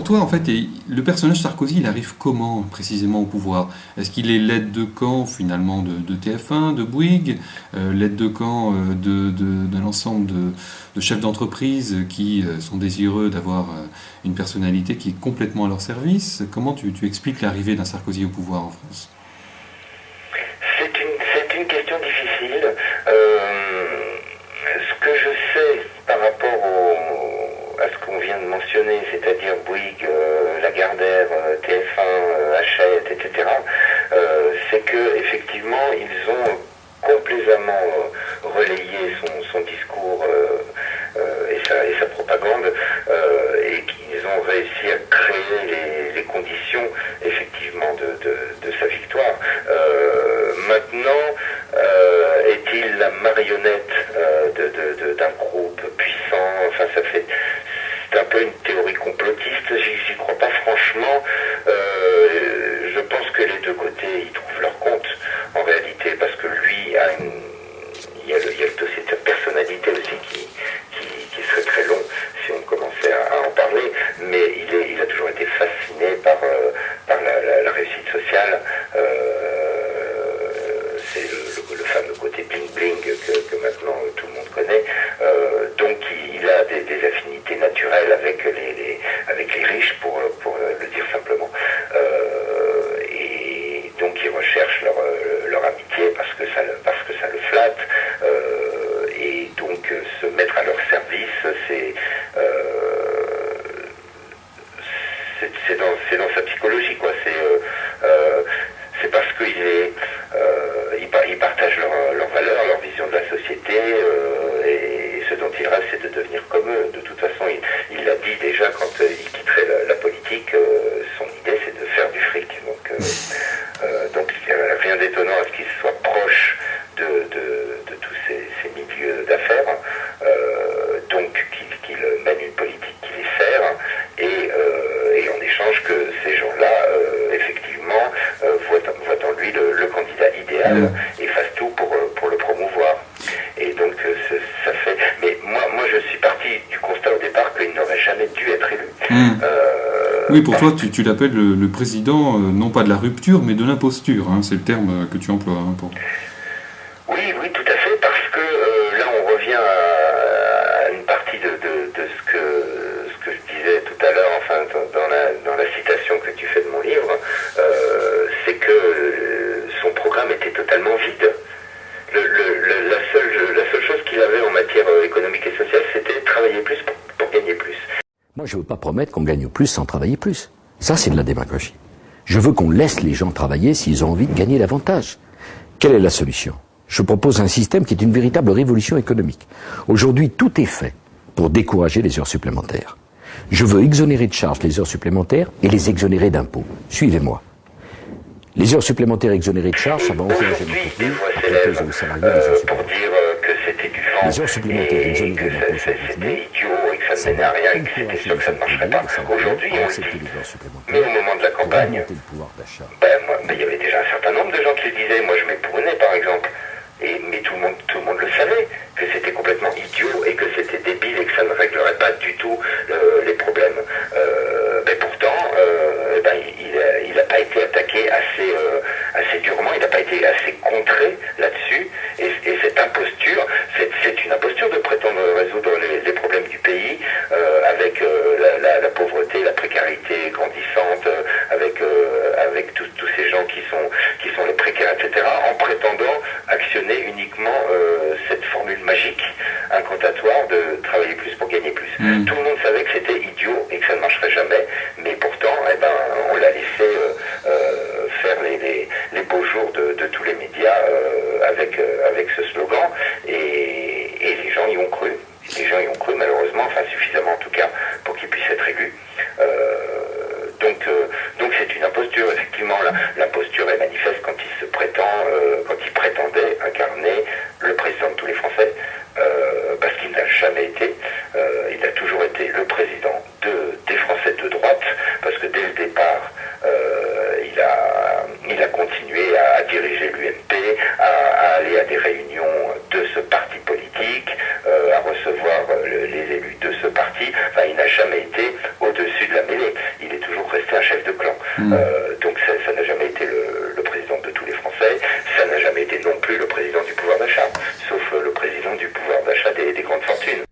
toi, en fait, le personnage Sarkozy, il arrive comment précisément au pouvoir? Est-ce qu'il est l'aide de camp finalement de TF1, de Bouygues, l'aide de camp d'un ensemble de chefs d'entreprise qui sont désireux d'avoir une personnalité qui est complètement à leur service? Comment tu expliques l'arrivée d'un Sarkozy au pouvoir en France? C'est une question difficile. Ce que je sais par rapport à ce qu'on vient de mentionner, c'est-à-dire Bouygues, Lagardère, TF1, Hachette, etc., c'est que effectivement ils ont complaisamment relayé son discours et sa propagande, et qu'ils ont réussi à créer les conditions effectivement de sa victoire. Maintenant, est-il la marionnette d'un groupe puissant? Enfin, c'est un peu une théorie complotiste, j'y crois pas franchement. Je pense que les deux côtés y trouvent leur compte en réalité, parce que lui il y a le dossier de sa personnalité aussi qui serait très long si on commençait à en parler, mais il a toujours été fasciné par la réussite sociale. C'est le fameux côté bling-bling que maintenant tout le monde connaît. Donc il a des affinités naturelles avec les riches, pour le dire simplement. Et donc il recherche leur amitié parce que ça le flatte. Et donc se mettre à leur service, c'est dans sa psychologie, quoi. C'est parce qu'ils partagent leurs valeurs, leur vision de la société, et ce dont il rêve, c'est de devenir comme eux. De toute façon, il l'a dit déjà quand il quitterait la politique, son idée c'est de faire du fric. Donc il n'y a rien d'étonnant à ce qu'il soit proche de tous ces milieux d'affaires, donc qu'il mène une politique qui les sert, et en échange que ces gens-là, effectivement, voient en lui le candidat idéal et fassent tout pour le promouvoir. Et donc ça fait... Mais moi je suis parti du constat au départ qu'il n'aurait jamais dû être élu. Oui, pour toi, tu l'appelles le président, non pas de la rupture, mais de l'imposture, hein, c'est le terme que tu emploies. Hein, Oui, tout à fait, parce que là on revient à une partie de ce que je disais tout à l'heure, enfin dans la citation que tu fais de mon livre, c'est que son programme était totalement vide. La seule chose qu'il avait en matière économique et sociale, c'était travailler plus pour gagner plus. Moi, je ne veux pas promettre qu'on gagne plus sans travailler plus. Ça, c'est de la démagogie. Je veux qu'on laisse les gens travailler s'ils ont envie de gagner davantage. Quelle est la solution? Je propose un système qui est une véritable révolution économique. Aujourd'hui, tout est fait pour décourager les heures supplémentaires. Je veux exonérer de charges les heures supplémentaires et les exonérer d'impôts. Suivez-moi. Les heures supplémentaires exonérées de charges, ça va encourager l'entreprise à proposer aux salariés des heures supplémentaires. Les heures supplémentaires exonérées d'impôts sur le revenu, ça va encourager les sûr que ça ne marcherait pas. Aujourd'hui, on le dit. Mais au moment de la campagne, il y avait déjà un certain nombre de gens qui le disaient. Moi, je m'épournais, par exemple. Mais tout le monde le savait, que c'était complètement idiot et que c'était débile et que ça ne réglerait pas du tout les problèmes. Pourtant, il n'a pas été attaqué assez durement, il n'a pas été assez contré là-dessus. Et cette imposture, c'est une imposture de prétendre résoudre les problèmes du pays avec la pauvreté, la précarité grandissante, avec tous ces gens qui sont les précaires, etc., en prétendant actionner uniquement cette formule magique, incantatoire de travailler plus pour gagner plus. Tout le monde savait que c'était idiot et que ça ne marcherait jamais, mais pourtant, on l'a laissé faire les beaux jours de tous les médias avec ce slogan, et les gens y ont cru. Les gens y ont cru, malheureusement, enfin suffisamment en tout cas, pour qu'ils puissent être élus. Donc c'est une imposture, effectivement. L'imposture est manifeste quand il prétendait incarner le président de tous les Français, parce qu'il n'a jamais été. Il a toujours été le président des Français de droite, parce que dès le départ, il a continué à diriger l'UMP, à aller à des réunions de ce parti politique, à recevoir les élus de ce parti. Enfin, il n'a jamais été au-dessus de la mêlée. Il Donc ça n'a jamais été le président de tous les Français, ça n'a jamais été non plus le président du pouvoir d'achat, sauf le président du pouvoir d'achat des grandes fortunes.